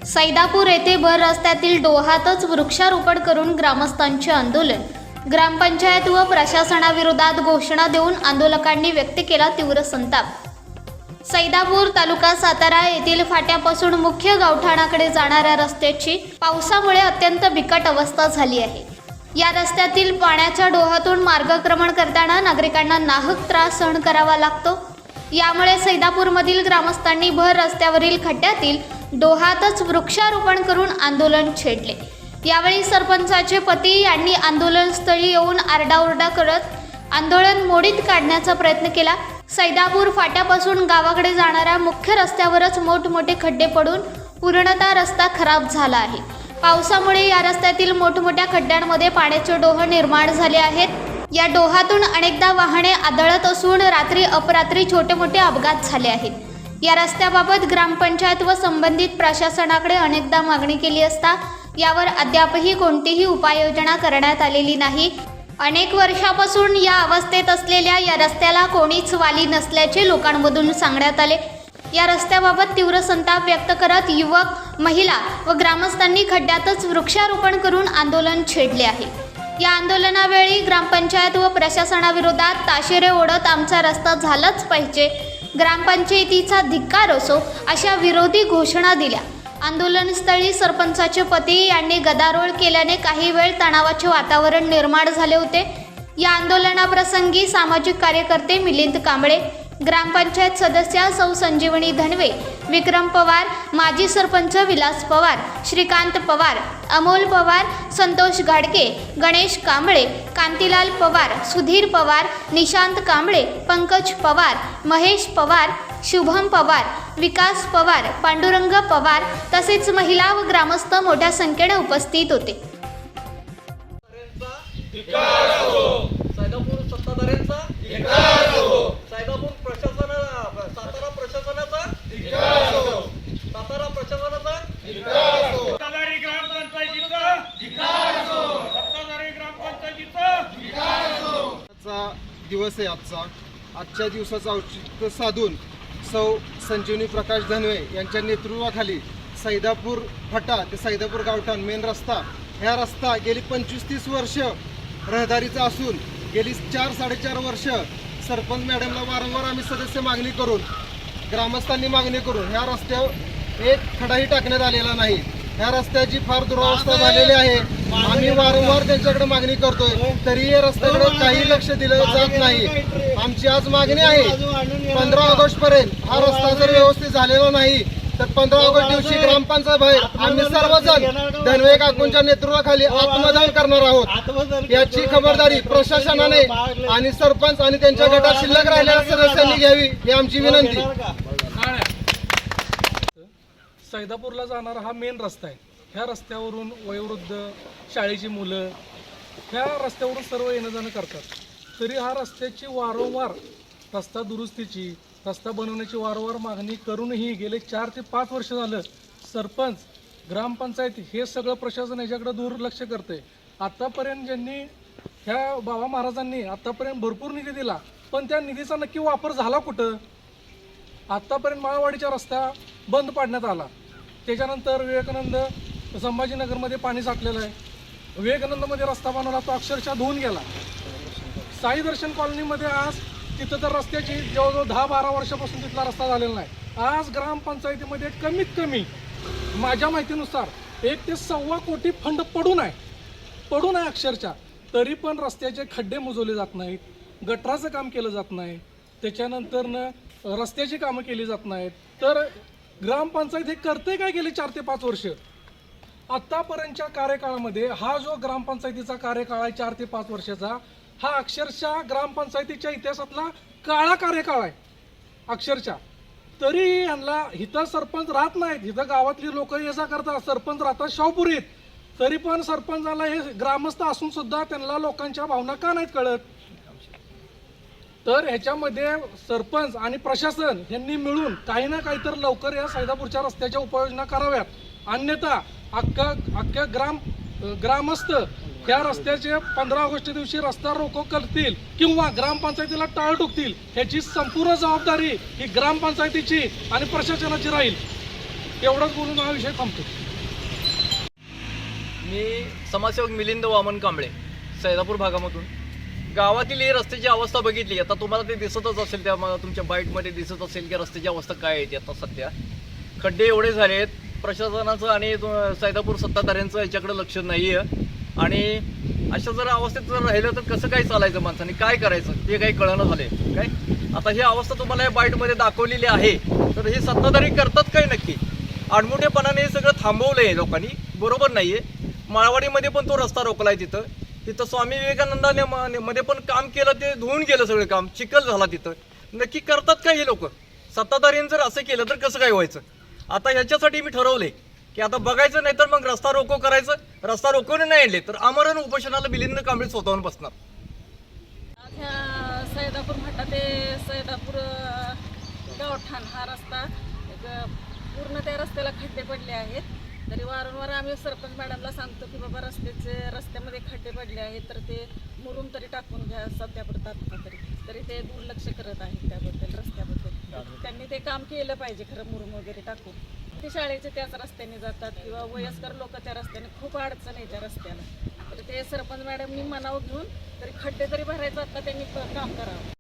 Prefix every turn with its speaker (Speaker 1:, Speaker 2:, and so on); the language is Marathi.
Speaker 1: सैदापूर येथे भर रस्त्यातील डोहातच वृक्षारोपण करून ग्रामस्थांचे आंदोलन। ग्रामपंचायत व प्रशासनाविरोधात घोषणा देऊन आंदोलकांनी व्यक्त केला तीव्र संताप। सैदापूर तालुका सातारा येथील फाट्यापासून मुख्य गावठाणाकडे जाणाऱ्या रस्त्याची पावसामुळे अत्यंत बिकट अवस्था झाली आहे। या रस्त्यातील पाण्याच्या डोहातून मार्गक्रमण करताना नागरिकांना नाहक त्रास सहन करावा लागतो। यामुळे सैदापूरमधील ग्रामस्थांनी भर रस्त्यावरील खड्ड्यातील डोहातच वृक्षारोपण करून आंदोलन छेडले। यावेळी सरपंचाचे पती यांनी आंदोलनस्थळी येऊन आरडाओरडा करत आंदोलन मोडीत काढण्याचा प्रयत्न केला। सैदापूर फाट्यापासून गावाकडे जाणाऱ्या मुख्य रस्त्यावरच मोठमोठे खड्डे पडून पूर्णतः रस्ता खराब झाला आहे। पावसामुळे या रस्त्यातील मोठमोठ्या खड्ड्यांमध्ये पाण्याचे डोह निर्माण झाले आहेत। या डोहातून अनेकदा वाहने आदळत असून रात्री अपरात्री छोटे मोठे अपघात झाले आहेत। या रस्त्याबाबत ग्रामपंचायत व संबंधित प्रशासनाकडे अनेकदा मागणी केली असता यावर अद्यापही कोणतीही उपाययोजना करण्यात आलेली नाही। अनेक वर्षापासून या अवस्थेत असलेल्या या रस्त्याला कोणीच वाली नसल्याचे लोकांमधून सांगण्यात आले। या रस्त्याबाबत तीव्र संताप व्यक्त करत युवक, महिला व ग्रामस्थांनी खड्ड्यातच वृक्षारोपण करून आंदोलन छेडले आहे। या आंदोलनावेळी ग्रामपंचायत व प्रशासनाविरोधात ताशेरे ओढत आमचा रस्ता झालाच पाहिजे, ग्रामपंचायतीचा धिक्कार असो अशा विरोधी घोषणा दिल्या। आंदोलनस्थळी सरपंचाचे पती यांनी गदारोळ केल्याने काही वेळ तणावाचे वातावरण निर्माण झाले होते। या आंदोलनाप्रसंगी सामाजिक कार्यकर्ते मिलिंद कांबळे, ग्रामपंचायत सदस्या सौ संजीवनी धनवे, विक्रम पवार, माजी सरपंच विलास पवार, श्रीकांत पवार, अमोल पवार, संतोष गाडगे, गणेश कांबळे, कांतीलाल पवार, सुधीर पवार, निशांत कांबळे, पंकज पवार, महेश पवार, शुभम पवार, विकास पवार, पांडुरंग पवार तसेच महिला व ग्रामस्थ मोठ्या संख्येने उपस्थित होते।
Speaker 2: सैदापूर सत्ताधाऱ्यांचा सैदापूर सातारा प्रशासनाचा सातारा प्रशासनाचा
Speaker 3: सत्ताधारी ग्रामपंचायतीचा सत्ताधारी ग्रामपंचायतीचा
Speaker 4: दिवस आहे। आजच्या दिवसाचं औचित्य साधून सौ संजीवनी प्रकाश धनवे यांच्या नेतृत्वाखाली सैदापूर फाटा ते सैदापूर गावठाण मेन रस्ता, ह्या रस्ता गेली 25-30 वर्ष रहदारीचा असून गेली 4-4.5 वर्ष सरपंच मॅडमला वारंवार आम्ही सदस्य मागणी करून, ग्रामस्थांनी मागणी करून ह्या रस्त्यावर एक खडाही टाकण्यात आलेला नाही। ह्या रस्त्याची फार दुरावस्था झालेली आहे। आम्ही वारंवार त्यांच्याकडे मागणी करतोय, तरी या रस्त्याकडे काही लक्ष दिलं जात नाही। आमची आज मागणी आहे 15 ऑगस्ट पर्यंत हा रस्ता जर व्यवस्थित झालेला नाही तर 15 ऑगस्ट दिवशी ग्रामपंचायत बाहेर आम्ही सर्वजण धनवे काकूंच्या नेतृत्वाखाली आत्मदान करणार आहोत। याची खबरदारी प्रशासनाने आणि सरपंच आणि त्यांच्या गटात शिल्लक राहिलेल्या सदस्यांनी घ्यावी ही आमची विनंती।
Speaker 3: सैदापूरला जाणारा हा मेन रस्ता आहे। ह्या रस्त्यावरून वयोवृद्ध, शाळेची मुलं ह्या रस्त्यावरून सर्व येणं जाणं करतात। तरी हा रस्त्याची वारंवार रस्ता दुरुस्तीची, रस्ता बनवण्याची वारंवार मागणी करूनही गेले 4 ते 5 वर्ष झालं सरपंच, ग्रामपंचायत हे सगळं प्रशासन याच्याकडे दुर्लक्ष करते। आत्तापर्यंत ज्यांनी ह्या बाबा महाराजांनी आत्तापर्यंत भरपूर निधी दिला, पण त्या निधीचा नक्की वापर झाला कुठं? आत्तापर्यंत माळवाडीचा रस्ता बंद पाडण्यात आला, त्याच्यानंतर विवेकानंद संभाजीनगरमध्ये पाणी साठलेलं आहे, विवेकानंदमध्ये रस्ता बनवला तो अक्षरशः धुवून गेला। साई दर्शन कॉलनीमध्ये आज तिथं तर रस्त्याची जवळजवळ 10-12 वर्षापासून तिथला रस्ता झालेला नाही। आज ग्रामपंचायतीमध्ये कमीत कमी माझ्या माहितीनुसार 1 ते 1.25 कोटी फंड पडून आहे अक्षरशः, तरी पण रस्त्याचे खड्डे मुजवले जात नाहीत, गटराचं काम केलं जात नाही, त्याच्यानंतरनं रस्त्याची कामं केली जात नाहीत। तर ग्रामपंचायत हे करते काय गेले 4 ते 5 वर्ष? आत्तापर्यंतच्या कार्यकाळामध्ये हा जो ग्रामपंचायतीचा कार्यकाळ आहे 4 ते 5 वर्षाचा, हा अक्षरशः ग्रामपंचायतीच्या इतिहासातला काळा कार्यकाळ आहे अक्षरशः। तरी यांना इथं सरपंच राहत नाहीत, इथं गावातली लोक ये जा करतात, सरपंच राहतात शाहपुरीत, तरी पण सरपंचाला हे ग्रामस्थ असून सुद्धा त्यांना लोकांच्या भावना का नाहीत कळत? तर ह्याच्यामध्ये सरपंच आणि प्रशासन यांनी मिळून काही ना काही तर लवकर या सैदापूरच्या रस्त्याच्या उपाययोजना कराव्यात, अन्यथा अख्ख्या ग्रामस्थ या रस्त्याचे 15 ऑगस्ट दिवशी रस्ता रोको करतील किंवा ग्रामपंचायतीला टाळ ठोकतील, ह्याची संपूर्ण जबाबदारी ही ग्रामपंचायतीची आणि प्रशासनाची राहील। एवढंच बोलून हा विषय थांबतो.
Speaker 2: मी समाजसेवक मिलिंद वामन कांबळे, सैदापूर भागामधून. गावातील ही रस्त्याची अवस्था बघितली, आता तुम्हाला ते दिसतच असेल, त्या तुमच्या बाईटमध्ये दिसत असेल की रस्त्याची अवस्था काय आहे ती आता सध्या. खड्डे एवढे झाले आहेत, प्रशासनाचं आणि सैदापूर सत्ताधाऱ्यांचं याच्याकडे लक्ष नाही आहे. आणि अशा जर अवस्थेत जर राहिलं तर कसं काय चालायचं, माणसाने काय करायचं ते काही कळणं झाले काय. आता ही अवस्था तुम्हाला या बाईटमध्ये दाखवलेली आहे, तर हे सत्ताधारी करतात काय नक्की. आडमुठेपणाने हे सगळं थांबवलं आहे लोकांनी, बरोबर नाही आहे. माळवाडीमध्ये पण तो रस्ता रोखला आहे, तिथं स्वामी विवेकानंदाने मध्ये पण काम केलं, ते धुवून गेलं सगळं काम, चिखल झाला तिथं. नक्की करतात काय हे लोक. सत्ताधाऱ्यांनी जर असं केलं तर कसं काय व्हायचं. आता ह्याच्यासाठी मी ठरवले की आता बघायचं नाही तर मग रस्ता रोको करायचं. रस्ता रोकोने नाही आणले तर आमरण उपोषणाला मिलिंद कांबळे स्वतःहून बसणार.
Speaker 5: आज ह्या सैदापूर फाटा ते सैदापूर गावठाण हा रस्ता पूर्ण त्या रस्त्याला खड्डे पडले आहेत. तरी वारंवार आम्ही सरपंच मॅडमला सांगतो की बाबा रस्त्यामध्ये खड्डे पडले आहेत तर ते मुरुम तरी टाकून घ्या सध्यापुरता तरी ते दुर्लक्ष करत आहेत त्याबद्दल, रस्त्याबद्दल. त्यांनी ते काम केलं पाहिजे खरं, मुरुम वगैरे टाकून. ते शाळेचे त्याच रस्त्याने जातात किंवा वयस्कर लोक त्या रस्त्याने, खूप अडचण आहे त्या रस्त्याला. तर ते सरपंच मॅडमनी मनावर घेऊन तरी खड्डे तरी भरायचं आता त्यांनी काम करावं.